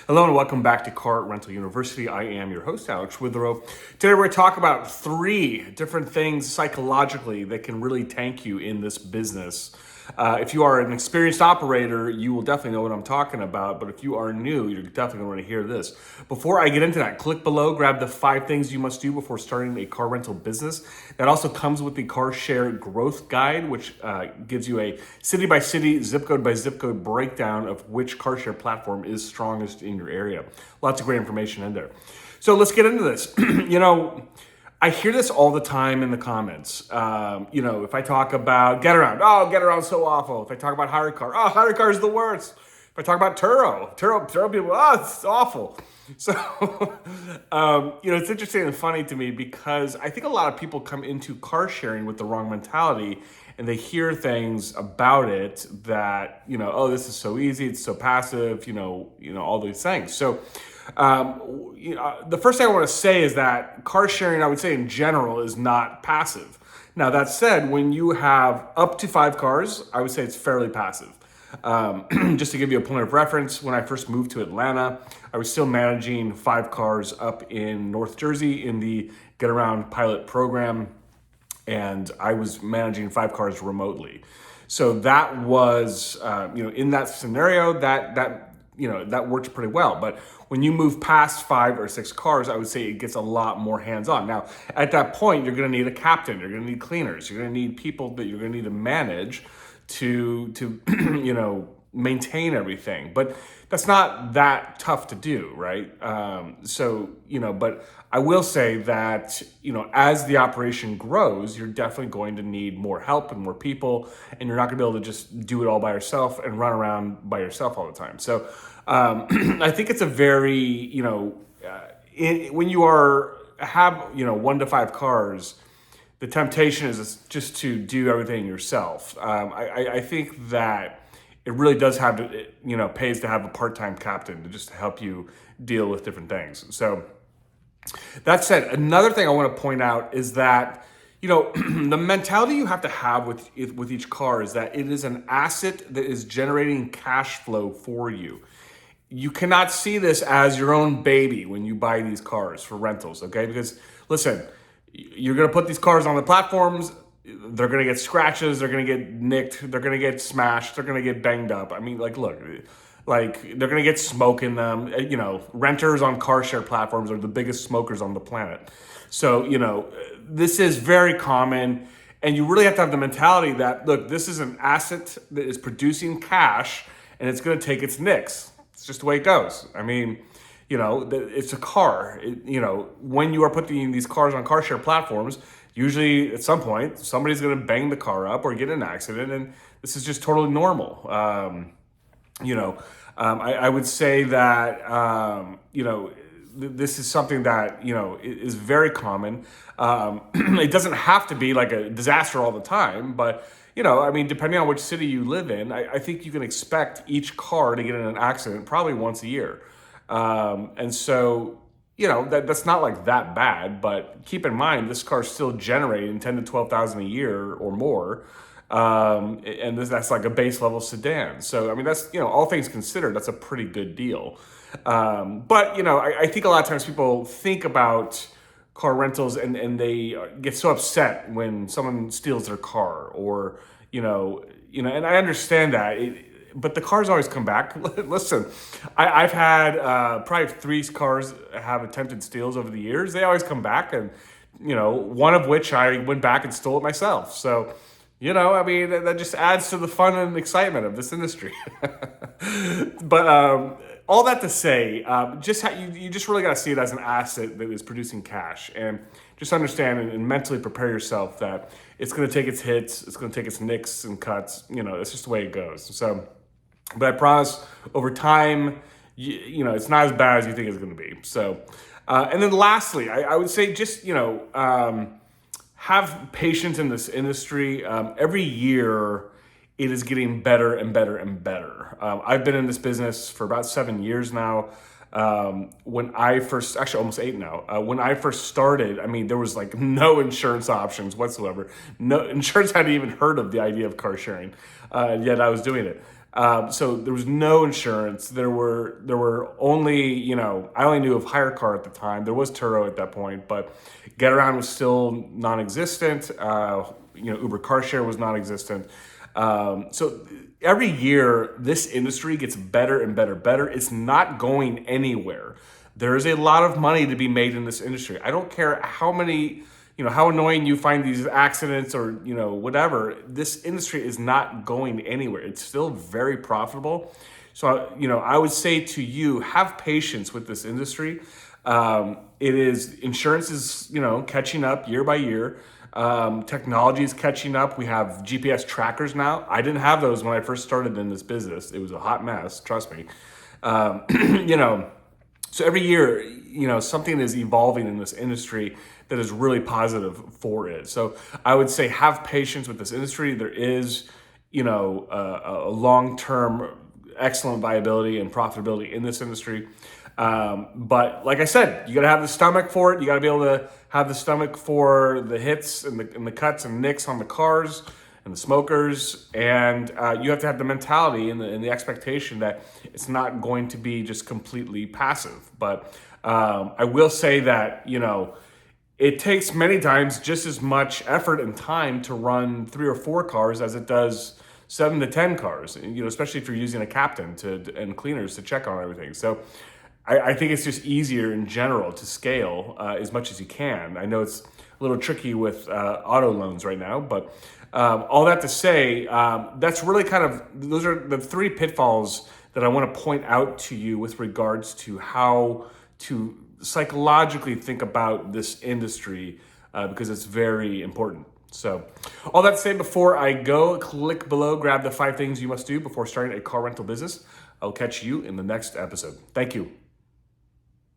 Hello and welcome back to Car Rental University. I am your host, Alex Withrow. Today we're going to talk about 3 different things psychologically that can really tank you in this business. If you are an experienced operator, you will definitely know what I'm talking about. But if you are new, you're definitely going to hear this. Before I get into that, click below, grab the 5 things you must do before starting a car rental business. That also comes with the Car Share Growth Guide, which gives you a city by city, zip code by zip code breakdown of which car share platform is strongest in your area. Lots of great information in there. So let's get into this. I hear this all the time in the comments. If I talk about Get Around, oh, Get Around's so awful. If I talk about Hire Car, oh, Hire Car is the worst. If I talk about Turo people, oh, it's awful. So, it's interesting and funny to me because I think a lot of people come into car sharing with the wrong mentality and they hear things about it that, oh, this is so easy, it's so passive, all these things. So, the first thing I want to say is that car sharing, I would say in general, is not passive. Now, that said, when you have up to 5 cars, I would say it's fairly passive. Just to give you a point of reference, when I first moved to Atlanta, I was still managing 5 cars up in North Jersey in the Get Around pilot program, and I was managing 5 cars remotely. So that was, in that scenario, that worked pretty well. But when you move past 5 or 6 cars, I would say it gets a lot more hands-on. Now, at that point, you're going to need a captain, you're going to need cleaners, you're going to need people that you're going to need to manage to maintain everything. But that's not that tough to do, right? But I will say that, as the operation grows, you're definitely going to need more help and more people, and you're not going to be able to just do it all by yourself and run around by yourself all the time. So I think it's a very, when you have 1 to 5 cars, the temptation is just to do everything yourself. I think that it really does have to, pays to have a part-time captain to just help you deal with different things. So that said, another thing I want to point out is that, the mentality you have to have with each car is that it is an asset that is generating cash flow for you. You cannot see this as your own baby when you buy these cars for rentals, okay? Because listen, you're going to put these cars on the platforms, they're going to get scratches, they're going to get nicked, they're going to get smashed, they're going to get banged up. I mean, look, they're going to get smoke in them. Renters on car share platforms are the biggest smokers on the planet. So, this is very common, and you really have to have the mentality that, look, this is an asset that is producing cash, and it's going to take its nicks. It's just the way it goes. I mean, it's a car. When you are putting these cars on car share platforms, usually at some point, somebody's going to bang the car up or get in an accident, and this is just totally normal. I would say that, this is something that, is very common. It doesn't have to be like a disaster all the time, but depending on which city you live in, I think you can expect each car to get in an accident probably once a year. That's not like that bad, but keep in mind, this car's still generating 10 to 12,000 a year or more. That's like a base level sedan. So, that's, all things considered, that's a pretty good deal. I think a lot of times people think about car rentals and they get so upset when someone steals their car or, and I understand that, but the cars always come back. Listen, I've had probably 3 cars have attempted steals over the years. They always come back, and, one of which I went back and stole it myself. So, that just adds to the fun and excitement of this industry. But all that to say, you just really got to see it as an asset that is producing cash, and just understand and mentally prepare yourself that it's going to take its hits, it's going to take its nicks and cuts. It's just the way it goes. So, but I promise, over time, it's not as bad as you think it's going to be. So, and then lastly, I would say just have patience in this industry. Every year, it is getting better and better and better. I've been in this business for about 7 years now. When I first, actually almost 8 now, when I first started, there was like no insurance options whatsoever. No insurance hadn't even heard of the idea of car sharing, yet I was doing it. So there was no insurance. There were only, I only knew of Hire Car at the time. There was Turo at that point, but Get Around was still non-existent. Uber Car Share was non-existent. So every year, this industry gets better and better. It's not going anywhere. There is a lot of money to be made in this industry. I don't care how many, how annoying you find these accidents or, whatever. This industry is not going anywhere. It's still very profitable. So, I would say to you, have patience with this industry. Insurance is, catching up year by year. Technology is catching up. We have GPS trackers now. I didn't have those when I first started in this business. It was a hot mess, trust me. So every year, something is evolving in this industry that is really positive for it. So I would say have patience with this industry. There is, a long-term excellent viability and profitability in this industry. But like I said, you got to have the stomach for it. You got to be able to have the stomach for the hits and the cuts and nicks on the cars and the smokers, and you have to have the mentality and the expectation that it's not going to be just completely passive. But I will say that, it takes many times just as much effort and time to run 3 or 4 cars as it does 7 to 10 cars, especially if you're using a captain and cleaners to check on everything. So I think it's just easier in general to scale as much as you can. I know it's a little tricky with auto loans right now, but all that to say, that's really those are the 3 pitfalls that I want to point out to you with regards to how to psychologically think about this industry, because it's very important. So all that to say, before I go, click below, grab the 5 things you must do before starting a car rental business. I'll catch you in the next episode. Thank you.